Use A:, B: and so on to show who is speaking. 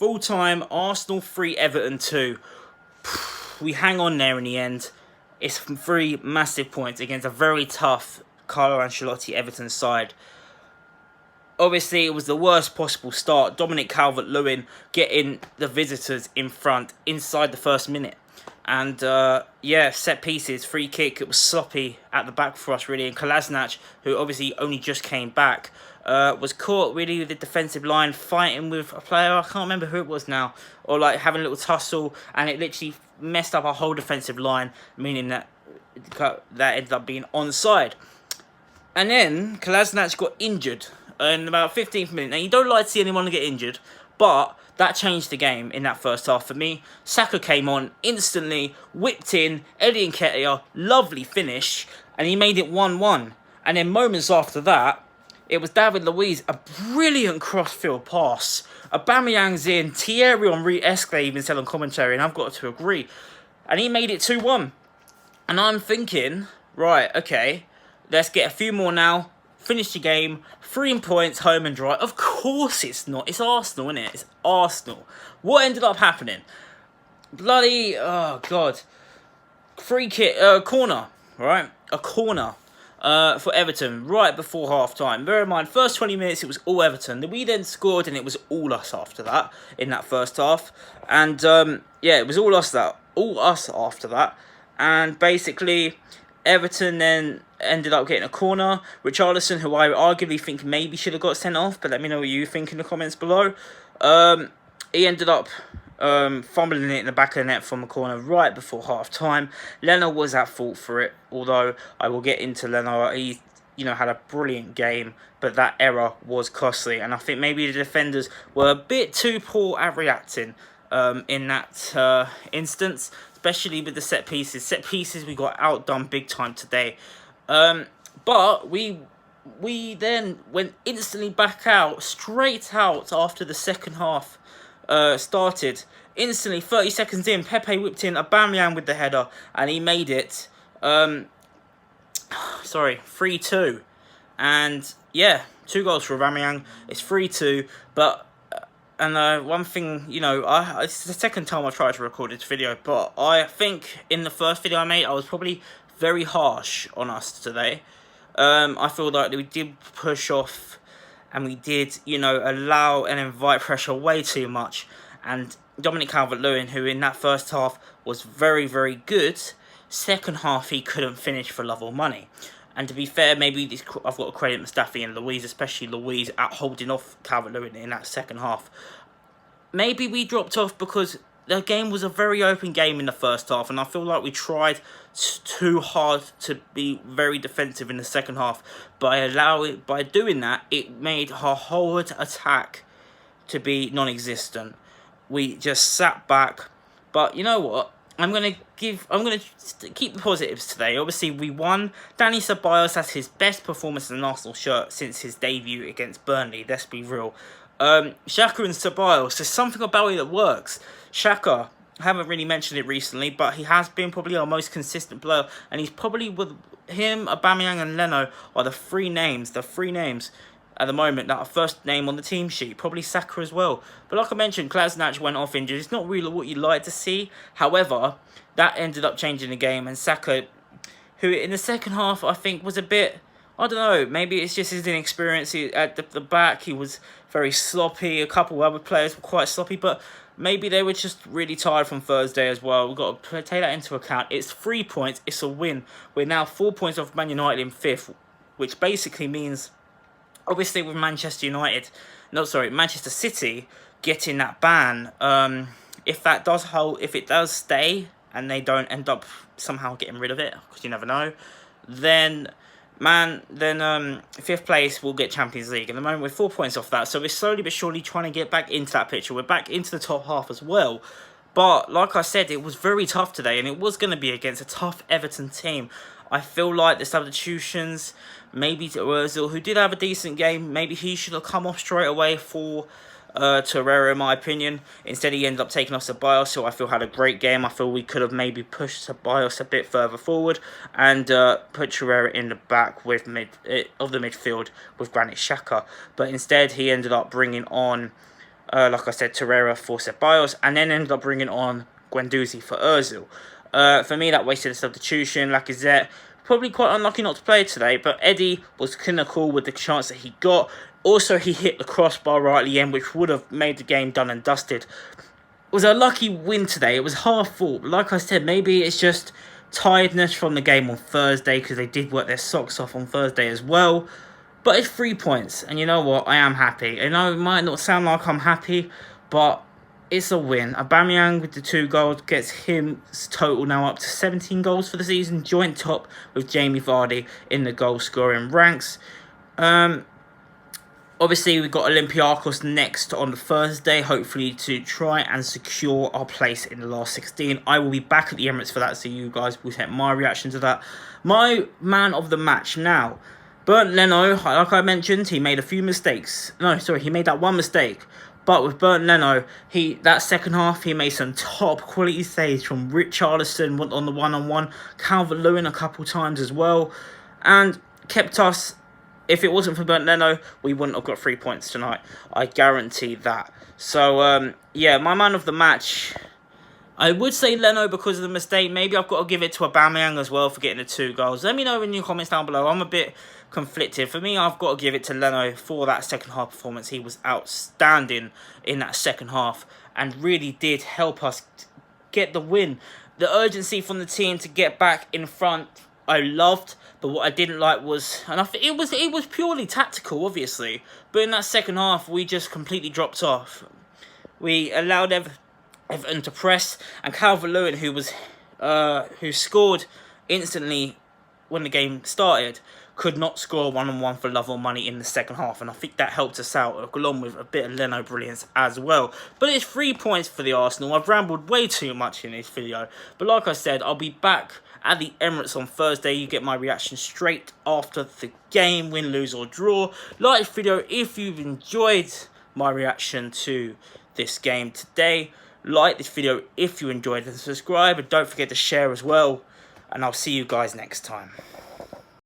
A: Full time, Arsenal 3, Everton 2. We hang on there in the end. It's 3 massive points against a very tough Carlo Ancelotti Everton side. Obviously, it was the worst possible start. Dominic Calvert-Lewin getting the visitors in front inside the first minute. And, set pieces, free kick. It was sloppy at the back for us, really. And Kolasinac, who obviously only just came back, was caught, really, with the defensive line, fighting with a player. I can't remember who it was now. Or, having a little tussle. And it literally messed up our whole defensive line, meaning that ended up being onside. And then Kolasinac got injured in about 15th minute. Now, you don't like to see anyone get injured, but that changed the game in that first half for me. Saka came on instantly, whipped in, Eddie Nketiah, lovely finish, and he made it 1-1. And then moments after that, it was David Luiz, a brilliant cross-field pass. Aubameyang's in, Thierry Henry Esque even said on commentary, and I've got to agree. And he made it 2-1. And I'm thinking, right, okay, let's get a few more now. Finish the game, 3 points, home and dry. Of course it's not. It's Arsenal, isn't it? It's Arsenal. What ended up happening? Bloody, oh, God. Free kick, corner, right? A corner for Everton right before half-time. Bear in mind, first 20 minutes, it was all Everton. We then scored, and it was all us after that, in that first half. And, it was all us after that. And basically, Everton then ended up getting a corner. Richarlison, who I arguably think maybe should have got sent off, but let me know what you think in the comments below. He ended up fumbling it in the back of the net from a corner right before half-time. Leno was at fault for it, although I will get into Leno. He had a brilliant game, but that error was costly. And I think maybe the defenders were a bit too poor at reacting in that instance, especially with the set pieces. Set pieces, we got outdone big time today. But we then went instantly back out, straight out after the second half started. Instantly, 30 seconds in, Pepe whipped in, Aubameyang with the header, and he made it 3-2. And, 2 goals for Aubameyang. It's 3-2, but... And one thing, it's the second time I've tried to record this video, but I think in the first video I made, I was probably very harsh on us today. I feel like we did push off, and we did, allow and invite pressure way too much. And Dominic Calvert-Lewin, who in that first half was very, very good, second half he couldn't finish for love or money. And to be fair, maybe I've got to credit Mustafi and Luiz, especially Luiz, at holding off Calvert-Lewin in that second half. Maybe we dropped off because the game was a very open game in the first half, and I feel like we tried too hard to be very defensive in the second half. By doing that, it made our whole attack to be non-existent. We just sat back. But you know what? I'm gonna keep the positives today. Obviously, we won. Dani Ceballos has his best performance in an Arsenal shirt since his debut against Burnley. Let's be real. Xhaka and Ceballos, there's something about it that works. Xhaka, I haven't really mentioned it recently, but he has been probably our most consistent player, and he's probably, with him, Aubameyang and Leno are the three names at the moment that are first name on the team sheet. Probably Saka as well. But like I mentioned, Kolasinac went off injured. It's not really what you'd like to see. However, that ended up changing the game, and Saka, who in the second half I think was a bit, I don't know, maybe it's just his inexperience at the back. He was very sloppy. A couple of other players were quite sloppy, but maybe they were just really tired from Thursday as well. We've got to take that into account. It's 3 points. It's a win. We're now 4 points off Man United in 5th, which basically means, obviously with Manchester City getting that ban, if it does stay and they don't end up somehow getting rid of it, because you never know, then 5th place will get Champions League. At the moment, we're 4 points off that, so we're slowly but surely trying to get back into that picture. We're back into the top half as well. But like I said, it was very tough today, and it was going to be against a tough Everton team. I feel like the substitutions, maybe Ozil, who did have a decent game, maybe he should have come off straight away for Torreira, in my opinion. Instead, he ended up taking off Ceballos, who I feel had a great game. I feel we could have maybe pushed Ceballos a bit further forward and put Torreira in the back with of the midfield with Granit Xhaka. But instead, he ended up bringing on Like I said, Torreira for Ceballos, and then ended up bringing on Guendouzi for Ozil. For me, that wasted a substitution. Lacazette, probably quite unlucky not to play today, but Eddie was clinical with the chance that he got. Also, he hit the crossbar right at the end, which would have made the game done and dusted. It was a lucky win today. It was half full. But like I said, maybe it's just tiredness from the game on Thursday, because they did work their socks off on Thursday as well. But it's 3 points, and you know what? I am happy. I know it might not sound like I'm happy, but it's a win. Aubameyang with the 2 goals gets him total now up to 17 goals for the season, joint top with Jamie Vardy in the goal scoring ranks. Obviously, we've got Olympiacos next on the Thursday, hopefully to try and secure our place in the last 16. I will be back at the Emirates for that, so you guys will get my reaction to that. My man of the match now. Bernd Leno, like I mentioned, he made a few mistakes. No, sorry, he made that one mistake. But with Bernd Leno, that second half, he made some top quality saves from Richarlison on the one-on-one, Calvert-Lewin a couple times as well, and kept us. If it wasn't for Bernd Leno, we wouldn't have got 3 points tonight. I guarantee that. So, yeah, my man of the match, I would say Leno because of the mistake. Maybe I've got to give it to Aubameyang as well for getting the 2 goals. Let me know in your comments down below. I'm a bit conflicted. For me, I've got to give it to Leno for that second half performance. He was outstanding in that second half and really did help us get the win. The urgency from the team to get back in front, I loved. But what I didn't like was, and it was purely tactical, obviously. But in that second half, we just completely dropped off. We allowed Everton to press, and Calvert-Lewin, who scored instantly when the game started, could not score one-on-one for love or money in the second half, and I think that helped us out, along with a bit of Leno brilliance as well. But it's 3 points for the Arsenal. I've rambled way too much in this video, but like I said, I'll be back at the Emirates on Thursday. You get my reaction straight after the game, win, lose or draw. Like this video if you've enjoyed my reaction to this game today. Like this video if you enjoyed it, and subscribe, and don't forget to share as well. And I'll see you guys next time.